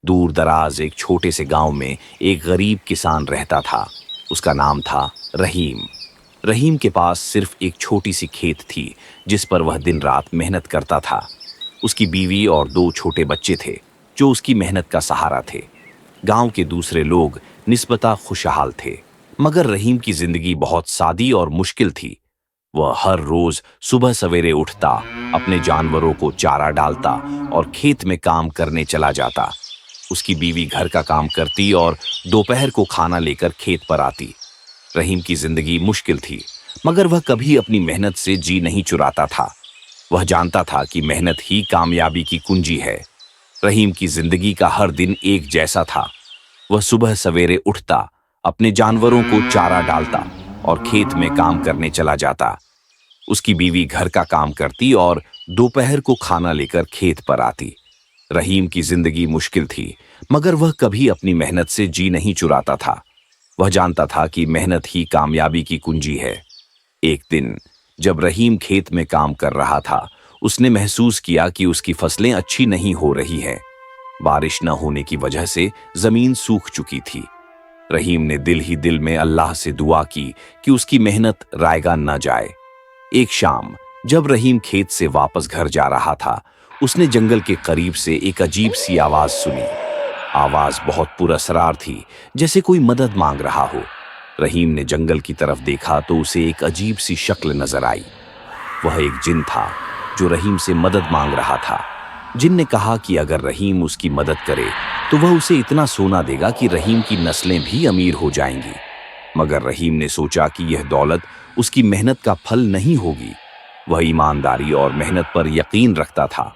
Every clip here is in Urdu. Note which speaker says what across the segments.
Speaker 1: دور دراز ایک چھوٹے سے گاؤں میں ایک غریب کسان رہتا تھا۔ اس کا نام تھا رحیم۔ رحیم کے پاس صرف ایک چھوٹی سی کھیت تھی جس پر وہ دن رات محنت کرتا تھا۔ اس کی بیوی اور 2 چھوٹے بچے تھے جو اس کی محنت کا سہارا تھے۔ گاؤں کے دوسرے لوگ نسبتاً خوشحال تھے، مگر رحیم کی زندگی بہت سادی اور مشکل تھی۔ وہ ہر روز صبح سویرے اٹھتا، اپنے جانوروں کو چارہ ڈالتا اور کھیت میں کام کرنے چلا جاتا۔ اس کی بیوی گھر کا کام کرتی اور دوپہر کو کھانا لے کر کھیت پر آتی۔ رحیم کی زندگی مشکل تھی، مگر وہ کبھی اپنی محنت سے جی نہیں چراتا تھا۔ وہ جانتا تھا کہ محنت ہی کامیابی کی کنجی ہے۔ رحیم کی زندگی کا ہر دن ایک جیسا تھا۔ وہ صبح سویرے اٹھتا، اپنے جانوروں کو چارہ ڈالتا اور کھیت میں کام کرنے چلا جاتا۔ اس کی بیوی گھر کا کام کرتی اور دوپہر کو کھانا لے کر کھیت پر آتی۔ رحیم کی زندگی مشکل تھی، مگر وہ کبھی اپنی محنت سے جی نہیں چراتا تھا۔ وہ جانتا تھا کہ محنت ہی کامیابی کی کنجی ہے۔ ایک دن جب رحیم کھیت میں کام کر رہا تھا، اس نے محسوس کیا کہ اس کی فصلیں اچھی نہیں ہو رہی ہیں۔ بارش نہ ہونے کی وجہ سے زمین سوکھ چکی تھی۔ رحیم نے دل ہی دل میں اللہ سے دعا کی کہ اس کی محنت رائگاں نہ جائے۔ ایک شام جب رحیم کھیت سے واپس گھر جا رہا تھا، اس نے جنگل کے قریب سے ایک عجیب سی آواز سنی۔ آواز بہت پر اسرار تھی، جیسے کوئی مدد مانگ رہا ہو۔ رحیم نے جنگل کی طرف دیکھا تو اسے ایک عجیب سی شکل نظر آئی۔ وہ ایک جن تھا جو رحیم سے مدد مانگ رہا تھا۔ جن نے کہا کہ اگر رحیم اس کی مدد کرے تو وہ اسے اتنا سونا دے گا کہ رحیم کی نسلیں بھی امیر ہو جائیں گی۔ مگر رحیم نے سوچا کہ یہ دولت اس کی محنت کا پھل نہیں ہوگی۔ وہ ایمانداری اور محنت پر یقین رکھتا تھا۔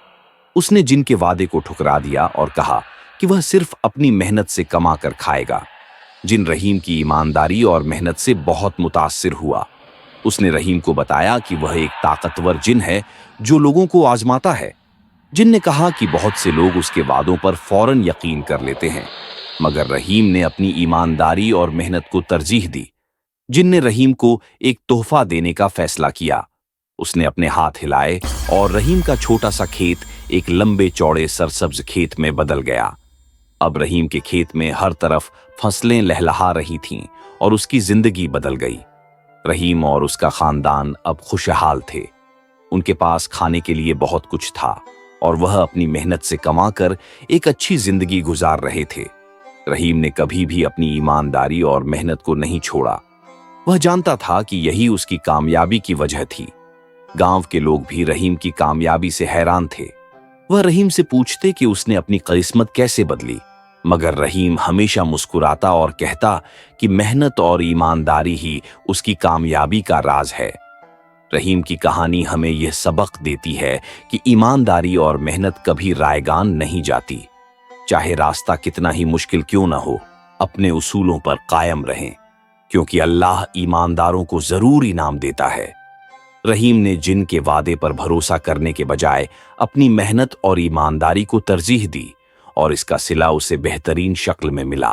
Speaker 1: اس نے جن کے وعدے کو ٹھکرا دیا اور کہا کہ وہ صرف اپنی محنت سے کما کر کھائے گا۔ جن رحیم کی ایمانداری اور محنت سے بہت متاثر ہوا۔ اس نے رحیم کو بتایا کہ وہ ایک طاقتور جن ہے جو لوگوں کو آزماتا ہے۔ جن نے کہا کہ بہت سے لوگ اس کے وعدوں پر فوراً یقین کر لیتے ہیں، مگر رحیم نے اپنی ایمانداری اور محنت کو ترجیح دی۔ جن نے رحیم کو ایک تحفہ دینے کا فیصلہ کیا۔ اس نے اپنے ہاتھ ہلائے اور رحیم کا چھوٹا سا کھیت ایک لمبے چوڑے سرسبز کھیت میں بدل گیا۔ اب رحیم کے کھیت میں ہر طرف فصلیں لہلہا رہی تھیں اور اس کی زندگی بدل گئی۔ رحیم اور اس کا خاندان اب خوشحال تھے۔ ان کے پاس کھانے کے لیے بہت کچھ تھا اور وہ اپنی محنت سے کما کر ایک اچھی زندگی گزار رہے تھے۔ رحیم نے کبھی بھی اپنی ایمانداری اور محنت کو نہیں چھوڑا۔ وہ جانتا تھا کہ یہی اس کی کامیابی کی وجہ تھی۔ گاؤں کے لوگ بھی رحیم کی کامیابی سے حیران تھے۔ وہ رحیم سے پوچھتے کہ اس نے اپنی قسمت کیسے بدلی، مگر رحیم ہمیشہ مسکراتا اور کہتا کہ محنت اور ایمانداری ہی اس کی کامیابی کا راز ہے۔ رحیم کی کہانی ہمیں یہ سبق دیتی ہے کہ ایمانداری اور محنت کبھی رائگان نہیں جاتی۔ چاہے راستہ کتنا ہی مشکل کیوں نہ ہو، اپنے اصولوں پر قائم رہیں، کیونکہ اللہ ایمانداروں کو ضرور انعام دیتا ہے۔ رحیم نے جن کے وعدے پر بھروسہ کرنے کے بجائے اپنی محنت اور ایمانداری کو ترجیح دی، اور اس کا صلہ اسے بہترین شکل میں ملا۔